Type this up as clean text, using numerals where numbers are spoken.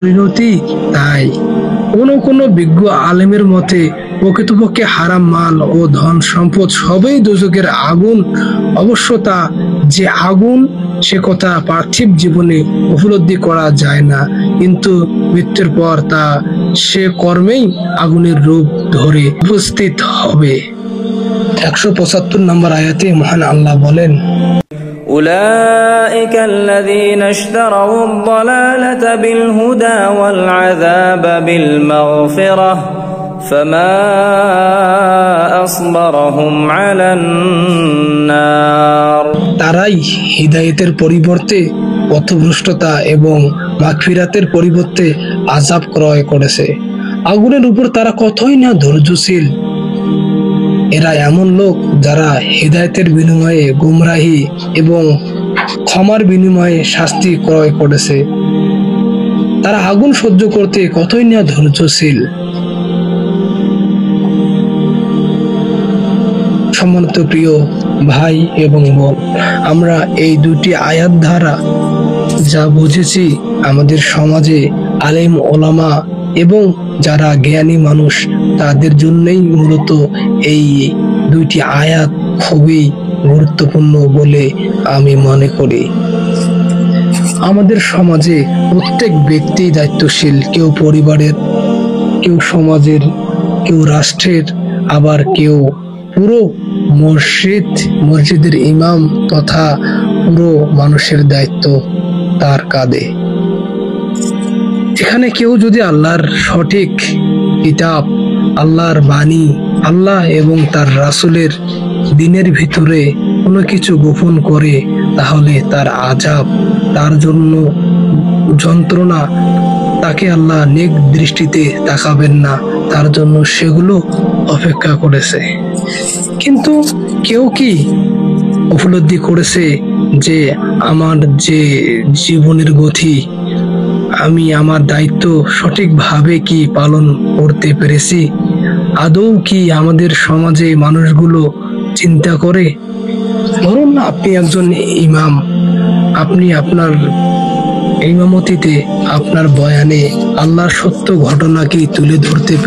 পরিণতি তাই। কোন বিজ্ঞ আলেমের মতে প্রকৃতপক্ষে হারাম মাল ও ধন সম্পদ সবই দোজখের আগুন। অবশ্য তা যে আগুন সে কথা পার্থিব জীবনে উপলব্ধি করা যায় না, কিন্তু মৃত্যুর পর তা সে কর্মেই আগুনের রূপ ধরে উপস্থিত হবে। 175 নম্বর আয়াতে মহান আল্লাহ বলেন, أولئك الذين اشتروا الضلالة بالهدى والعذاب بالمغفرة فما أصبرهم على النار। তারাই হিদায়াতের পরিবর্তে পথভ্রষ্টতা এবং মাগফিরাতের পরিবর্তে আযাব ক্রয় করেছে। আগুনের উপর তারা কতই না ধৈর্যশীল। এরা এমন লোক যারা হিদায়াতের বিনিময়ে গুমরাহি এবং ক্ষমার বিনিময়ে শাস্তি ক্রয় করেছে। তারা আগুন সহ্য করতে কতই না ধৈর্যশীল। সম্মানিত প্রিয় ভাই এবং বোন, আমরা এই দুটি আয়াত দ্বারা যা বুঝেছি, আমাদের সমাজে আলেম ওলামা এবং যারা জ্ঞানী মানুষ তাদের জন্যই মূলত এই দুইটি আয়াত খুবই গুরুত্বপূর্ণ বলে আমি মনে করি। আমাদের সমাজে প্রত্যেক ব্যক্তি দায়িত্বশীল, কেউ পরিবারের, কেউ সমাজের, কেউ রাষ্ট্রের, আবার কেউ পুরো মসজিদের ইমাম তথা পুরো মানুষের দায়িত্ব তার কাঁধে। এখানে কেউ যদি আল্লাহর সঠিক কিতাব, আল্লাহর বাণী, আল্লাহ এবং তার রাসূলের দ্বীনের ভিতরে কোনো কিছু গোপন করে, তাহলে তার আযাব, তার জন্য যন্ত্রণা, তাকে আল্লাহ নেক দৃষ্টিতে তাকাবেন না, তার জন্য সেগুলো অপেক্ষা করেছে। কিন্তু কেউ কি উপলব্ধি করেছে যে আমার যে জীবনের গতি, আমি আমার দায়িত্ব সঠিকভাবে কি পালন করতে পেরেছি? আদৌ কি আমাদের সমাজে মানুষগুলো চিন্তা করে? ধরুন আপনি একজন ইমাম, আপনি আপনার ইমামতিতে আপনার বয়ানে আল্লাহর সত্য ঘটনা কি তুলে ধরতে